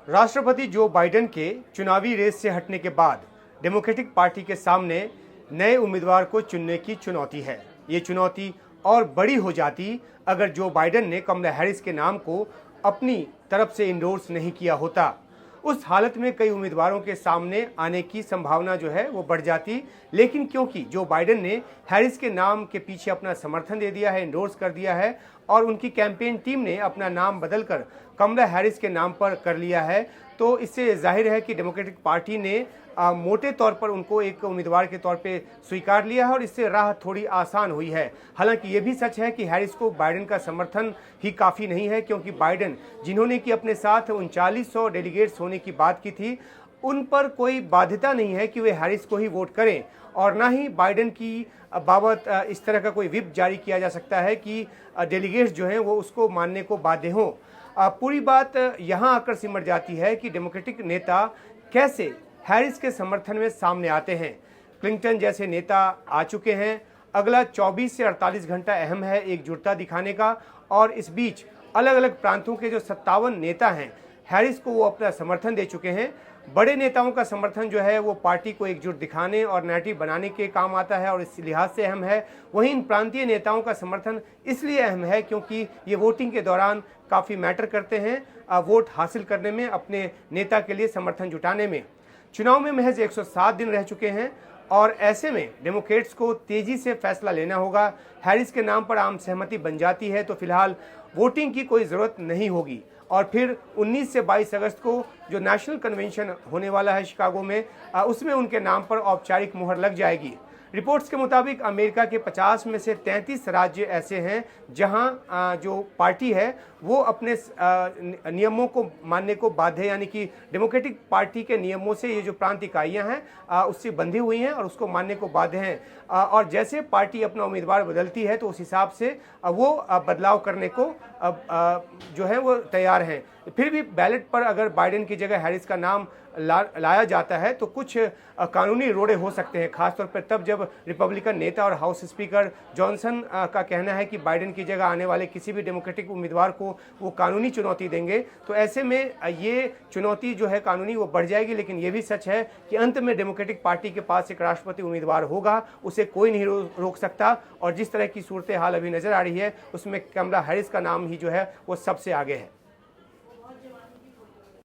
राष्ट्रपति Joe Biden के चुनावी रेस से हटने के बाद डेमोक्रेटिक पार्टी के सामने नए उम्मीदवार को चुनने की चुनौती है। ये चुनौती और बड़ी हो जाती अगर जो बाइडेन ने कमला हैरिस के नाम को अपनी तरफ से इंडोर्स नहीं किया होता। उस हालत में कई उम्मीदवारों के सामने आने की संभावना जो है वो बढ़ जाती, लेकिन क्योंकि जो बाइडेन ने हैरिस के नाम के पीछे अपना समर्थन दे दिया है, इंडोर्स कर दिया है और उनकी कैंपेन टीम ने अपना नाम बदलकर कमला हैरिस के नाम पर कर लिया है, तो इससे जाहिर है कि डेमोक्रेटिक पार्टी ने मोटे तौर पर उनको एक उम्मीदवार के तौर पे स्वीकार लिया है और इससे राह थोड़ी आसान हुई है। हालांकि ये भी सच है कि हैरिस को बाइडेन का समर्थन ही काफ़ी नहीं है, क्योंकि बाइडेन जिन्होंने कि अपने साथ 3900 डेलीगेट्स होने की बात की थी, उन पर कोई बाध्यता नहीं है कि वे हैरिस को ही वोट करें और ना ही बाइडेन की बाबत इस तरह का कोई व्हिप जारी किया जा सकता है कि डेलीगेट्स जो हैं वो उसको मानने को बाध्य हों। पूरी बात यहाँ आकर सिमट जाती है कि डेमोक्रेटिक नेता कैसे हैरिस के समर्थन में सामने आते हैं। क्लिंटन जैसे नेता आ चुके हैं। अगला 24 से 48 घंटा अहम है एकजुटता दिखाने का, और इस बीच अलग अलग प्रांतों के जो 57 नेता हैं हैरिस को वो अपना समर्थन दे चुके हैं। बड़े नेताओं का समर्थन जो है वो पार्टी को एकजुट दिखाने और नैरेटिव बनाने के काम आता है और इस लिहाज से अहम है। वहीं इन प्रांतीय नेताओं का समर्थन इसलिए अहम है क्योंकि ये वोटिंग के दौरान काफ़ी मैटर करते हैं, वोट हासिल करने में, अपने नेता के लिए समर्थन जुटाने में। चुनाव में महज 107 दिन रह चुके हैं और ऐसे में डेमोक्रेट्स को तेजी से फैसला लेना होगा। हैरिस के नाम पर आम सहमति बन जाती है तो फिलहाल वोटिंग की कोई ज़रूरत नहीं होगी और फिर 19 से 22 अगस्त को जो नेशनल कन्वेंशन होने वाला है शिकागो में, उसमें उनके नाम पर औपचारिक मुहर लग जाएगी। रिपोर्ट्स के मुताबिक अमेरिका के 50 में से 33 राज्य ऐसे हैं जहां जो पार्टी है वो अपने नियमों को मानने को बाध्य है, यानी कि डेमोक्रेटिक पार्टी के नियमों से ये जो प्रांत इकाइयां हैं उससे बंधी हुई हैं और उसको मानने को बाध्य हैं। और जैसे पार्टी अपना उम्मीदवार बदलती है तो उस हिसाब से वो बदलाव करने को जो है वो तैयार हैं। फिर भी बैलेट पर अगर बाइडेन की जगह हैरिस का नाम लाया जाता है तो कुछ कानूनी रोड़े हो सकते हैं, खासतौर पर तब जब रिपब्लिकन नेता और हाउस स्पीकर जॉनसन का कहना है कि बाइडेन की जगह आने वाले किसी भी डेमोक्रेटिक उम्मीदवार को वो कानूनी चुनौती देंगे। तो ऐसे में ये चुनौती जो है कानूनी वो बढ़ जाएगी। लेकिन ये भी सच है कि अंत में डेमोक्रेटिक पार्टी के पास एक राष्ट्रपति उम्मीदवार होगा, उसे कोई नहीं रोक सकता। और जिस तरह की सूरत हाल अभी नजर आ रही है उसमें कमला हैरिस का नाम ही जो है वो सबसे आगे है।